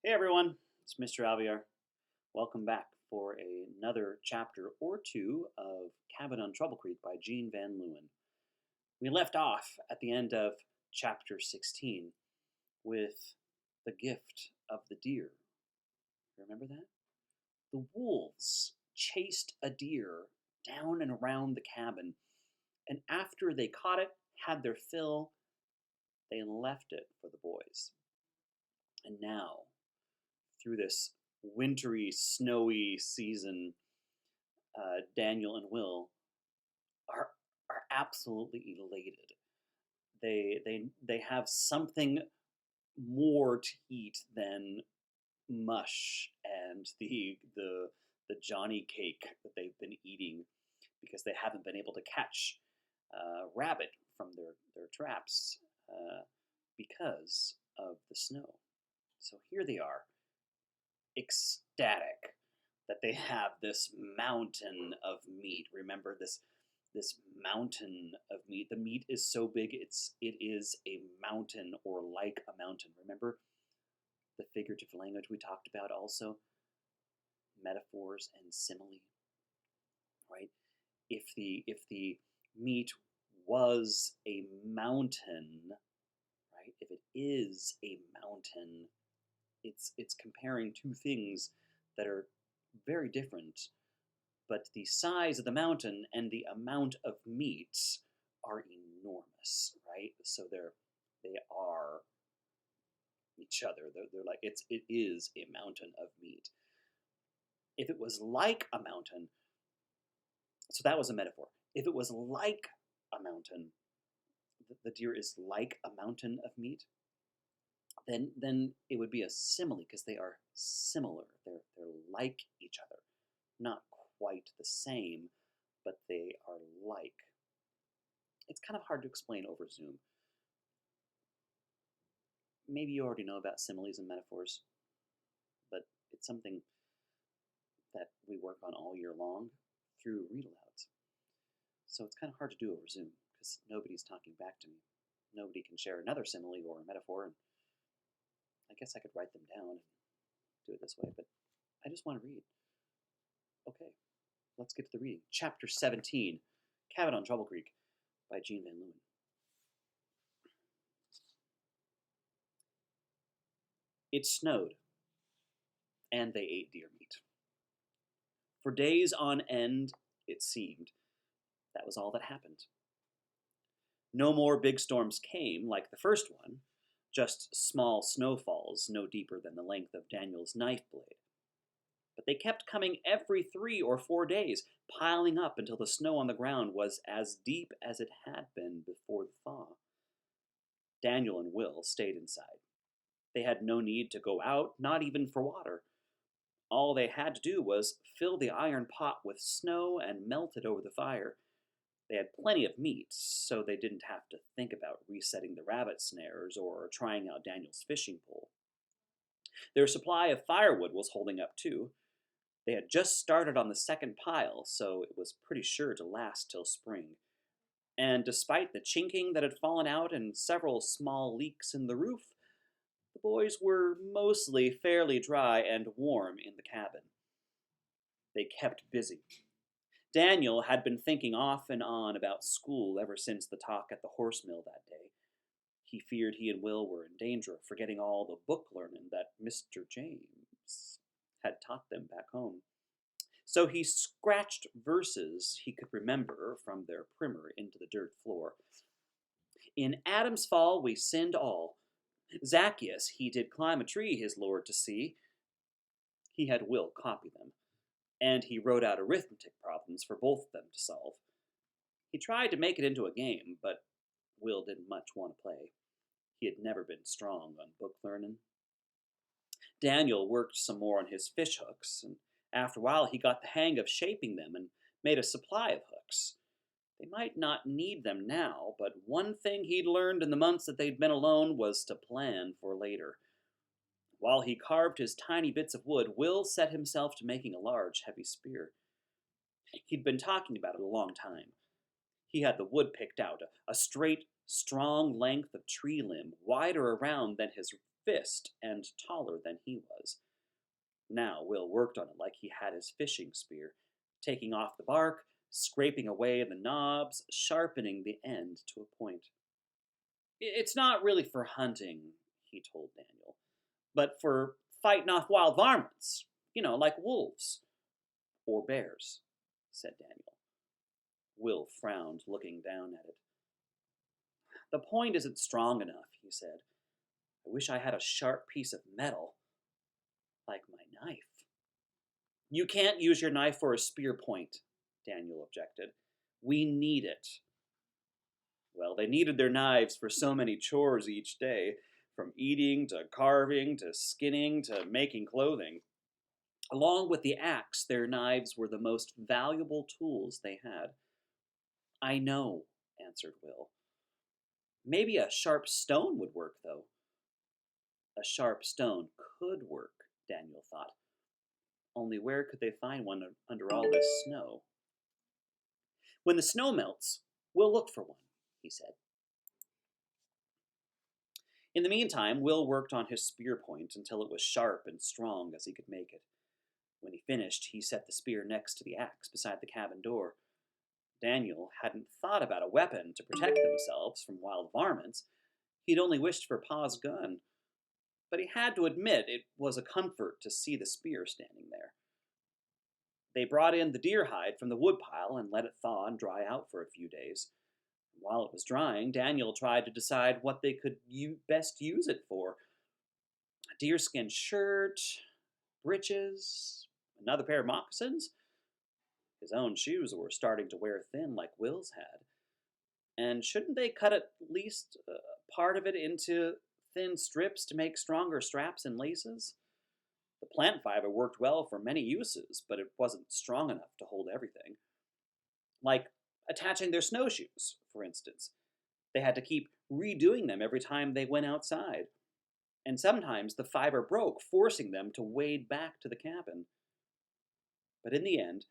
Hey everyone, it's Mr. Alviar. Welcome back for another chapter or two of Cabin on Trouble Creek by Jean Van Leeuwen. We left off at the end of chapter 16 with the gift of the deer. Remember that? The wolves chased a deer down and around the cabin, and after they caught it, had their fill, they left it for the boys. And now, through this wintry, snowy season, Daniel and Will are are absolutely elated. They have something more to eat than mush and the Johnny cake that they've been eating because they haven't been able to catch rabbit from their traps because of the snow. So here they are, ecstatic that they have this mountain of meat. Remember this mountain of meat. The meat is so big it is a mountain or like a mountain. Remember the figurative language we talked about also? Metaphors and simile, right? If the meat was a mountain, right? If it is a mountain, it's comparing two things that are very different, but the size of the mountain and the amount of meat are enormous, right? So they are each other. They're like it is a mountain of meat. If it was like a mountain, so that was a metaphor. If it was like a mountain, the deer is like a mountain of meat. Then it would be a simile because they are similar. They're like each other, not quite the same, but they are like. It's kind of hard to explain over Zoom. Maybe you already know about similes and metaphors, but it's something that we work on all year long through read alouds. So it's kind of hard to do over Zoom because nobody's talking back to me. Nobody can share another simile or a metaphor, and I guess I could write them down and do it this way, but I just want to read. Okay, let's get to the reading. Chapter 17, Cabin on Trouble Creek by Jean Van Leeuwen. It snowed, and they ate deer meat. For days on end, it seemed, that was all that happened. No more big storms came like the first one, just small snowfalls no deeper than the length of Daniel's knife blade. But they kept coming every 3 or 4 days, piling up until the snow on the ground was as deep as it had been before the thaw. Daniel and Will stayed inside. They had no need to go out, not even for water. All they had to do was fill the iron pot with snow and melt it over the fire. They had plenty of meat, so they didn't have to think about resetting the rabbit snares or trying out Daniel's fishing pole. Their supply of firewood was holding up too. They had just started on the second pile, so it was pretty sure to last till spring. And despite the chinking that had fallen out and several small leaks in the roof, the boys were mostly fairly dry and warm in the cabin. They kept busy. Daniel had been thinking off and on about school ever since the talk at the horse mill that day. He feared he and Will were in danger of forgetting all the book learning that Mr. James had taught them back home. So he scratched verses he could remember from their primer into the dirt floor. In Adam's fall we sinned all. Zacchaeus, he did climb a tree his Lord to see. He had Will copy them, and he wrote out arithmetic problems for both of them to solve. He tried to make it into a game, but Will didn't much want to play. He had never been strong on book learning. Daniel worked some more on his fish hooks, and after a while he got the hang of shaping them and made a supply of hooks. They might not need them now, but one thing he'd learned in the months that they'd been alone was to plan for later. While he carved his tiny bits of wood, Will set himself to making a large, heavy spear. He'd been talking about it a long time. He had the wood picked out, a straight, strong length of tree limb, wider around than his fist and taller than he was. Now Will worked on it like he had his fishing spear, taking off the bark, scraping away the knobs, sharpening the end to a point. It's not really for hunting, he told Daniel, but for fighting off wild varmints, like wolves or bears, said Daniel. Will frowned, looking down at it. The point isn't strong enough, he said. I wish I had a sharp piece of metal, like my knife. You can't use your knife for a spear point, Daniel objected. We need it. Well, they needed their knives for so many chores each day, from eating to carving to skinning to making clothing. Along with the axe, their knives were the most valuable tools they had. I know, answered Will. Maybe a sharp stone would work, though. A sharp stone could work, Daniel thought. Only where could they find one under all this snow? When the snow melts, we'll look for one, he said. In the meantime, Will worked on his spear point until it was sharp and strong as he could make it. When he finished, he set the spear next to the axe beside the cabin door. Daniel hadn't thought about a weapon to protect themselves from wild varmints. He'd only wished for Pa's gun. But he had to admit it was a comfort to see the spear standing there. They brought in the deer hide from the woodpile and let it thaw and dry out for a few days. While it was drying, Daniel tried to decide what they could best use it for. A deerskin shirt, breeches, another pair of moccasins. His own shoes were starting to wear thin like Will's had. And shouldn't they cut at least part of it into thin strips to make stronger straps and laces? The plant fiber worked well for many uses, but it wasn't strong enough to hold everything. Like attaching their snowshoes, for instance. They had to keep redoing them every time they went outside. And sometimes the fiber broke, forcing them to wade back to the cabin. But in the end,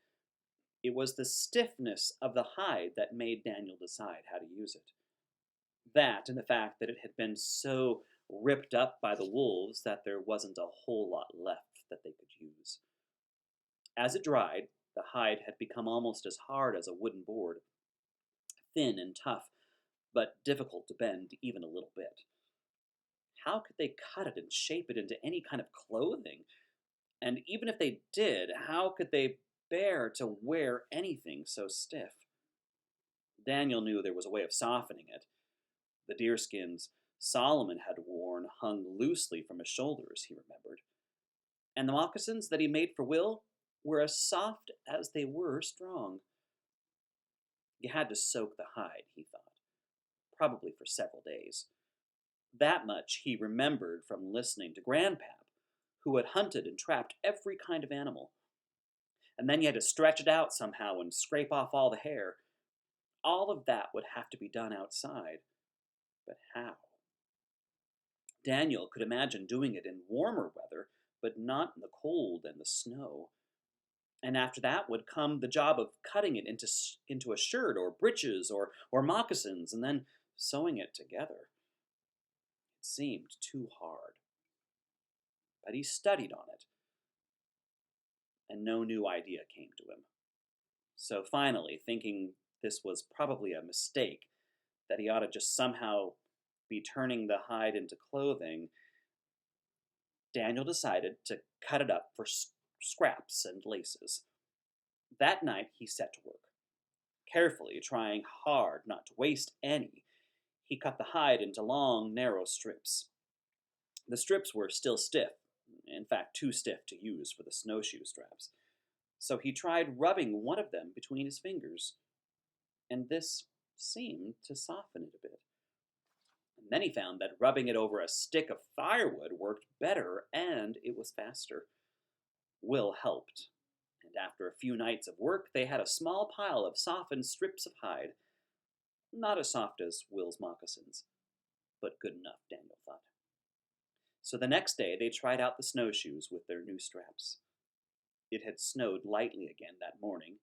it was the stiffness of the hide that made Daniel decide how to use it. That and the fact that it had been so ripped up by the wolves that there wasn't a whole lot left that they could use. As it dried, the hide had become almost as hard as a wooden board, thin and tough, but difficult to bend even a little bit. How could they cut it and shape it into any kind of clothing? And even if they did, how could they bear to wear anything so stiff? Daniel knew there was a way of softening it. The deerskins Solomon had worn hung loosely from his shoulders, he remembered. And the moccasins that he made for Will were as soft as they were strong. You had to soak the hide, he thought, probably for several days. That much he remembered from listening to Grandpap, who had hunted and trapped every kind of animal. And then you had to stretch it out somehow and scrape off all the hair. All of that would have to be done outside. But how? Daniel could imagine doing it in warmer weather, but not in the cold and the snow. And after that would come the job of cutting it into a shirt or breeches or moccasins and then sewing it together. It seemed too hard. But he studied on it, and no new idea came to him. So finally, thinking this was probably a mistake, that he ought to just somehow be turning the hide into clothing, Daniel decided to cut it up for scraps and laces. That night he set to work. Carefully, trying hard not to waste any, he cut the hide into long, narrow strips. The strips were still stiff, in fact too stiff to use for the snowshoe straps. So he tried rubbing one of them between his fingers, and this seemed to soften it a bit. And then he found that rubbing it over a stick of firewood worked better, and it was faster. Will helped, and after a few nights of work, they had a small pile of softened strips of hide. Not as soft as Will's moccasins, but good enough, Daniel thought. So the next day they tried out the snowshoes with their new straps. It had snowed lightly again that morning,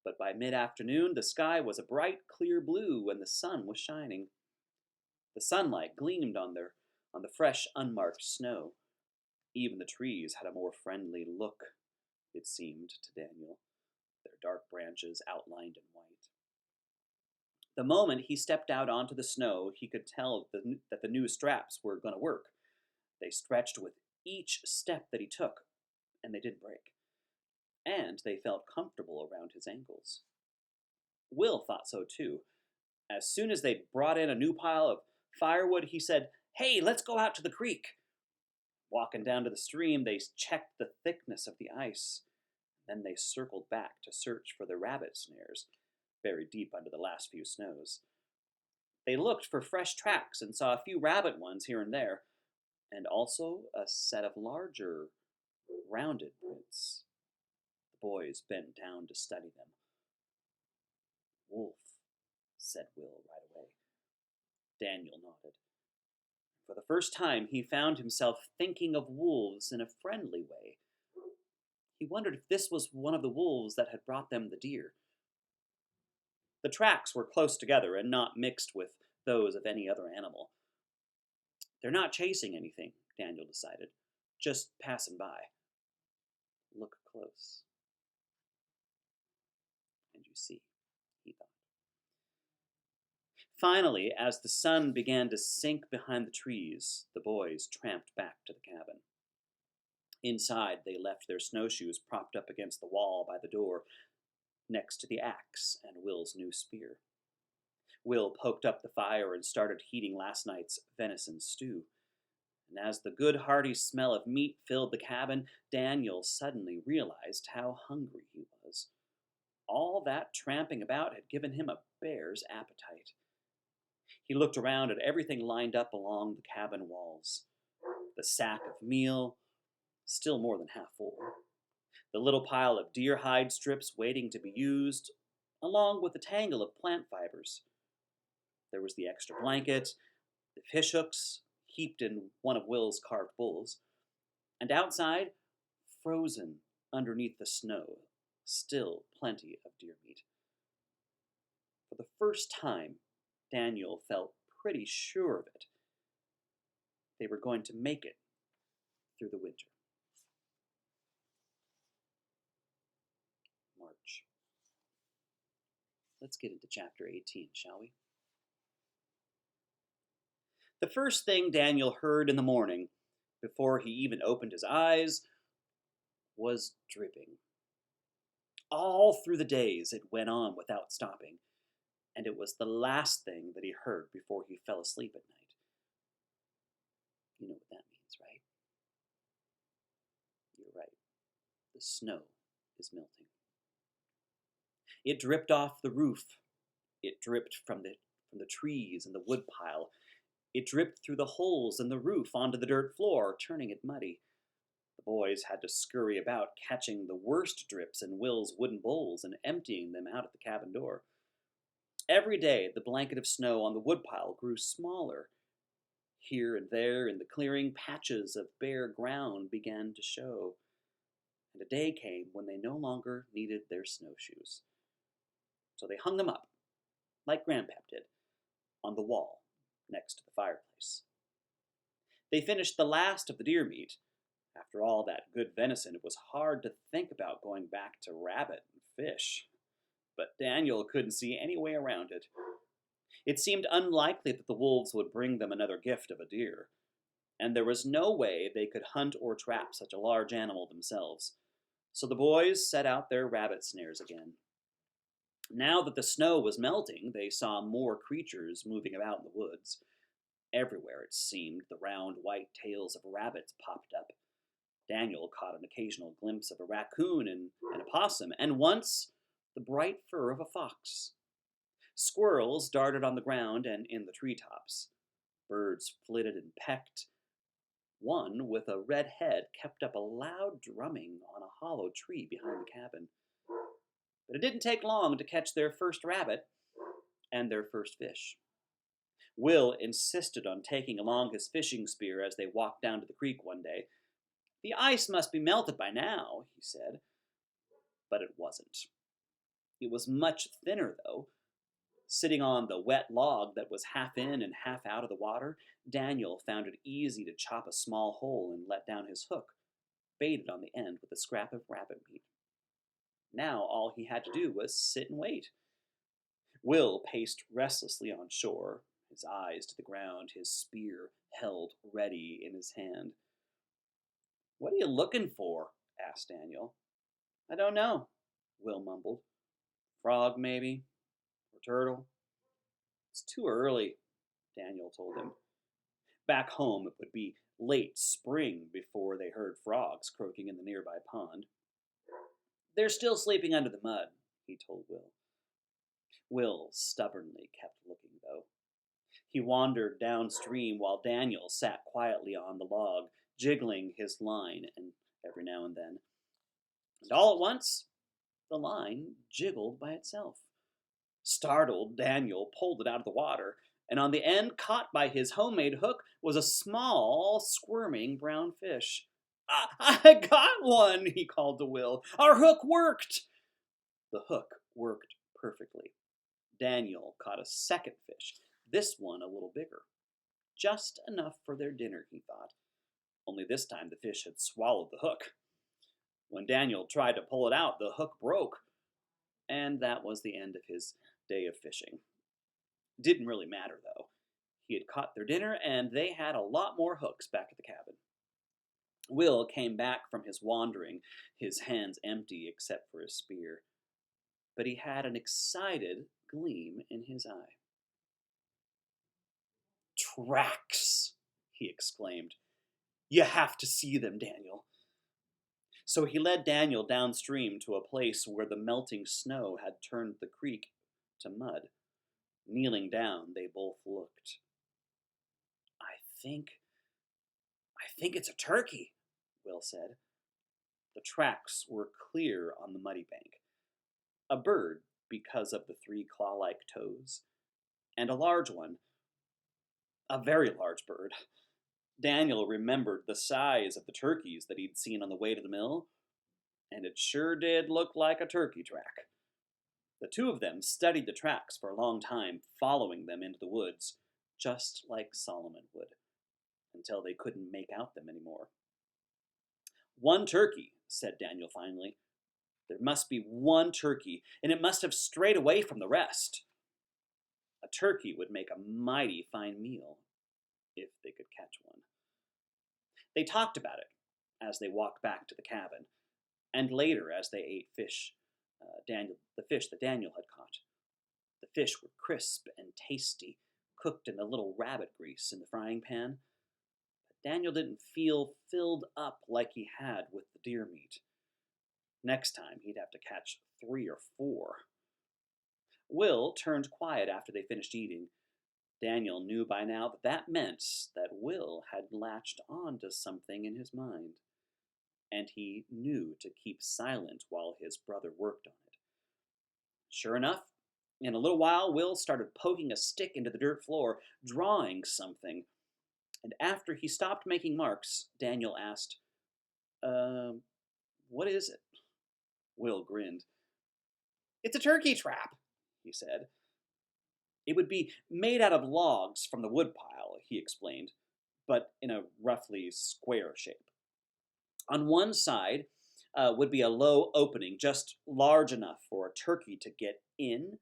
but by mid-afternoon the sky was a bright, clear blue and the sun was shining. The sunlight gleamed on on the fresh, unmarked snow. Even the trees had a more friendly look, it seemed to Daniel, their dark branches outlined in white. The moment he stepped out onto the snow, he could tell that the new straps were going to work. They stretched with each step that he took, and they didn't break. And they felt comfortable around his ankles. Will thought so too. As soon as they'd brought in a new pile of firewood, he said, "Hey, let's go out to the creek." Walking down to the stream, they checked the thickness of the ice. Then they circled back to search for the rabbit snares, buried deep under the last few snows. They looked for fresh tracks and saw a few rabbit ones here and there, and also a set of larger, rounded prints. The boys bent down to study them. "Wolf," said Will right away. Daniel nodded. For the first time, he found himself thinking of wolves in a friendly way. He wondered if this was one of the wolves that had brought them the deer. The tracks were close together and not mixed with those of any other animal. They're not chasing anything, Daniel decided. Just passing by. Look close. And you see, he thought. Finally, as the sun began to sink behind the trees, the boys tramped back to the cabin. Inside, they left their snowshoes propped up against the wall by the door, next to the axe and Will's new spear. Will poked up the fire and started heating last night's venison stew. And as the good hearty smell of meat filled the cabin, Daniel suddenly realized how hungry he was. All that tramping about had given him a bear's appetite. He looked around at everything lined up along the cabin walls. The sack of meal, still more than half full. The little pile of deer hide strips waiting to be used, along with the tangle of plant fibers. There was the extra blanket, the fish hooks, heaped in one of Will's carved bowls, and outside, frozen underneath the snow, still plenty of deer meat. For the first time, Daniel felt pretty sure of it. They were going to make it through the winter. March. Let's get into chapter 18, shall we? The first thing Daniel heard in the morning, before he even opened his eyes, was dripping. All through the days it went on without stopping, and it was the last thing that he heard before he fell asleep at night. You know what that means, right? You're right. The snow is melting. It dripped off the roof. It dripped from the trees and the woodpile. It dripped through the holes in the roof onto the dirt floor, turning it muddy. The boys had to scurry about, catching the worst drips in Will's wooden bowls and emptying them out at the cabin door. Every day, the blanket of snow on the woodpile grew smaller. Here and there in the clearing, patches of bare ground began to show. And a day came when they no longer needed their snowshoes. So they hung them up, like Grandpap did, on the wall next to the fireplace. They finished the last of the deer meat. After all that good venison, it was hard to think about going back to rabbit and fish. But Daniel couldn't see any way around it. It seemed unlikely that the wolves would bring them another gift of a deer, and there was no way they could hunt or trap such a large animal themselves. So the boys set out their rabbit snares again. Now that the snow was melting, they saw more creatures moving about in the woods. Everywhere, it seemed, the round white tails of rabbits popped up. Daniel caught an occasional glimpse of a raccoon and a possum, and once the bright fur of a fox. Squirrels darted on the ground and in the treetops. Birds flitted and pecked. One with a red head kept up a loud drumming on a hollow tree behind the cabin. But it didn't take long to catch their first rabbit and their first fish. Will insisted on taking along his fishing spear as they walked down to the creek one day. "The ice must be melted by now," he said. But it wasn't. It was much thinner, though. Sitting on the wet log that was half in and half out of the water, Daniel found it easy to chop a small hole and let down his hook, baited on the end with a scrap of rabbit meat. Now all he had to do was sit and wait. Will paced restlessly on shore, his eyes to the ground, his spear held ready in his hand. "What are you looking for?" asked Daniel. "I don't know," Will mumbled. "Frog, maybe? Or turtle?" "It's too early," Daniel told him. Back home, it would be late spring before they heard frogs croaking in the nearby pond. "They're still sleeping under the mud," he told Will. Will stubbornly kept looking, though. He wandered downstream while Daniel sat quietly on the log, jiggling his line and every now and then. And all at once, the line jiggled by itself. Startled, Daniel pulled it out of the water, and on the end, caught by his homemade hook, was a small, squirming brown fish. I got one," he called to Will. "Our hook worked." The hook worked perfectly. Daniel caught a second fish, this one a little bigger. Just enough for their dinner, he thought. Only this time the fish had swallowed the hook. When Daniel tried to pull it out, the hook broke, and that was the end of his day of fishing. Didn't really matter, though. He had caught their dinner, and they had a lot more hooks back at the cabin. Will came back from his wandering, his hands empty except for his spear. But he had an excited gleam in his eye. "Tracks!" he exclaimed. "You have to see them, Daniel." So he led Daniel downstream to a place where the melting snow had turned the creek to mud. Kneeling down, they both looked. I think it's a turkey," Will said. The tracks were clear on the muddy bank. A bird, because of the three claw-like toes, and a large one, a very large bird. Daniel remembered the size of the turkeys that he'd seen on the way to the mill, and it sure did look like a turkey track. The two of them studied the tracks for a long time, following them into the woods, just like Solomon would, until they couldn't make out them anymore. "One turkey," said Daniel finally. "There must be one turkey, and it must have strayed away from the rest." A turkey would make a mighty fine meal, if they could catch one. They talked about it as they walked back to the cabin, and later as they ate the fish that Daniel had caught. The fish were crisp and tasty, cooked in the little rabbit grease in the frying pan. But Daniel didn't feel filled up like he had with the deer meat. Next time, he'd have to catch 3 or 4. Will turned quiet after they finished eating. Daniel knew by now that that meant that Will had latched on to something in his mind, and he knew to keep silent while his brother worked on it. Sure enough, in a little while, Will started poking a stick into the dirt floor, drawing something. And after he stopped making marks, Daniel asked, what is it?" Will grinned. "It's a turkey trap," he said. "It would be made out of logs from the woodpile," he explained, "but in a roughly square shape. On one side would be a low opening, just large enough for a turkey to get in.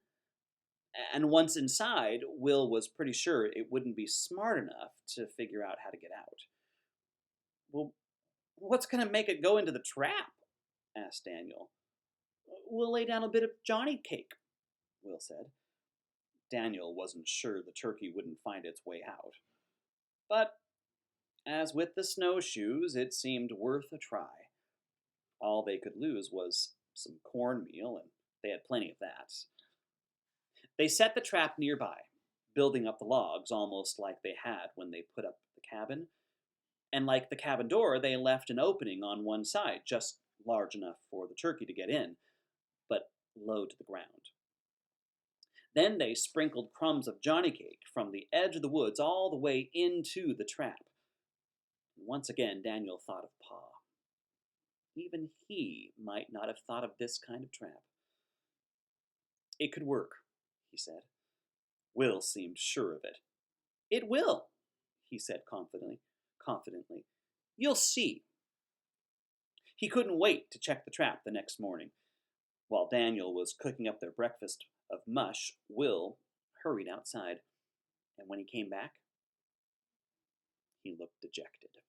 And once inside, Will was pretty sure it wouldn't be smart enough to figure out how to get out." "Well, what's going to make it go into the trap?" asked Daniel. "We'll lay down a bit of Johnny cake," Will said. Daniel wasn't sure the turkey wouldn't find its way out. But, as with the snowshoes, it seemed worth a try. All they could lose was some cornmeal, and they had plenty of that. They set the trap nearby, building up the logs almost like they had when they put up the cabin. And like the cabin door, they left an opening on one side, just large enough for the turkey to get in, but low to the ground. Then they sprinkled crumbs of Johnny cake from the edge of the woods all the way into the trap. And once again, Daniel thought of Pa. Even he might not have thought of this kind of trap. "It could work," he said. Will seemed sure of it. "It will," he said confidently. "You'll see." He couldn't wait to check the trap the next morning. While Daniel was cooking up their breakfast of mush, Will hurried outside, and when he came back, he looked dejected.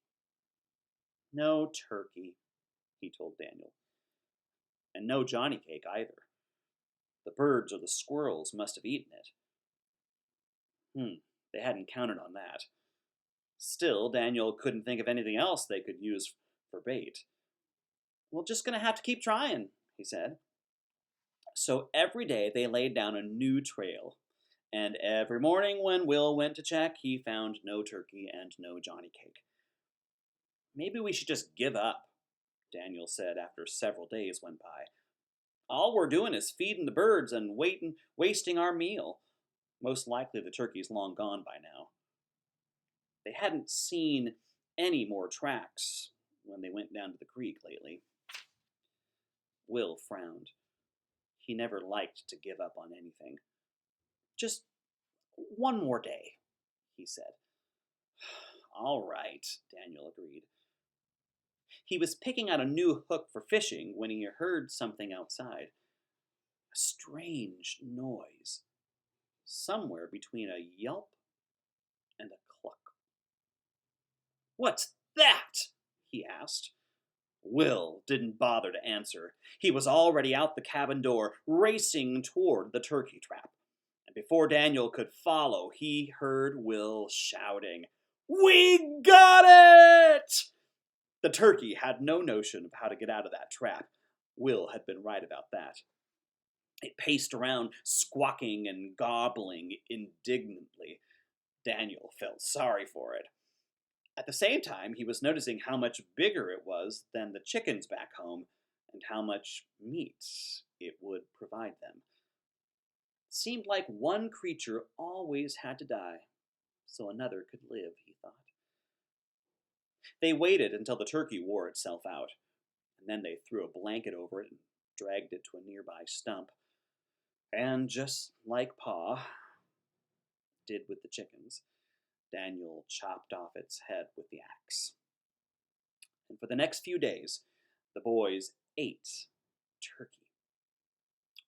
"No turkey," he told Daniel, "and no Johnny cake either. The birds or the squirrels must have eaten it." They hadn't counted on that. Still, Daniel couldn't think of anything else they could use for bait. "We're just going to have to keep trying," he said. So every day they laid down a new trail, and every morning when Will went to check, he found no turkey and no Johnny cake. "Maybe we should just give up," Daniel said after several days went by. "All we're doing is feeding the birds and wasting our meal. Most likely the turkey's long gone by now." They hadn't seen any more tracks when they went down to the creek lately. Will frowned. He never liked to give up on anything. "Just one more day," he said. "All right," Daniel agreed. He was picking out a new hook for fishing when he heard something outside. A strange noise, somewhere between a yelp and a cluck. "What's that?" he asked. Will didn't bother to answer. He was already out the cabin door, racing toward the turkey trap. And before Daniel could follow, he heard Will shouting, "We got it!" The turkey had no notion of how to get out of that trap. Will had been right about that. It paced around, squawking and gobbling indignantly. Daniel felt sorry for it. At the same time, he was noticing how much bigger it was than the chickens back home, and how much meat it would provide them. It seemed like one creature always had to die, so another could live, he thought. They waited until the turkey wore itself out, and then they threw a blanket over it and dragged it to a nearby stump. And just like Pa did with the chickens, Daniel chopped off its head with the axe. And for the next few days, the boys ate turkey.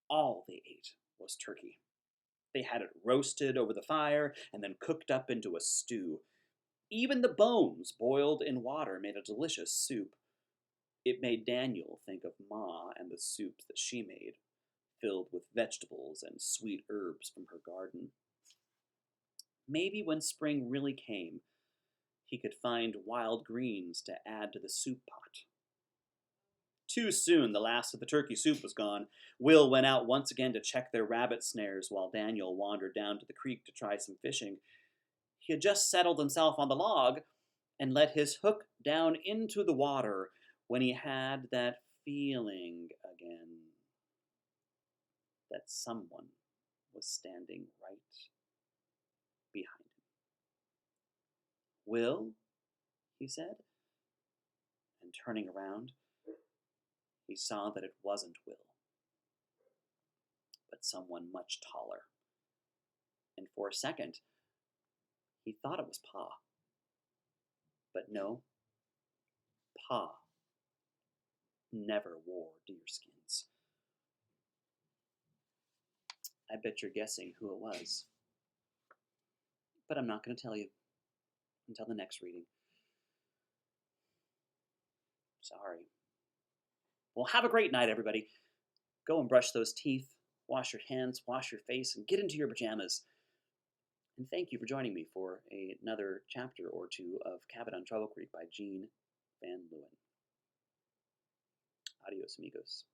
All they ate was turkey. They had it roasted over the fire and then cooked up into a stew. Even the bones boiled in water made a delicious soup. It made Daniel think of Ma and the soups that she made, filled with vegetables and sweet herbs from her garden. Maybe when spring really came, he could find wild greens to add to the soup pot. Too soon the last of the turkey soup was gone. Will went out once again to check their rabbit snares while Daniel wandered down to the creek to try some fishing. He had just settled himself on the log and let his hook down into the water when he had that feeling again that someone was standing right behind him. "Will?" he said, and turning around, he saw that it wasn't Will, but someone much taller. And for a second, he thought it was Pa. But no, Pa never wore deerskins. I bet you're guessing who it was. But I'm not going to tell you until the next reading. Sorry. Well, have a great night, everybody. Go and brush those teeth, wash your hands, wash your face, and get into your pajamas. And thank you for joining me for another chapter or two of Cabin on Trouble Creek by Jean Van Leeuwen. Adios, amigos.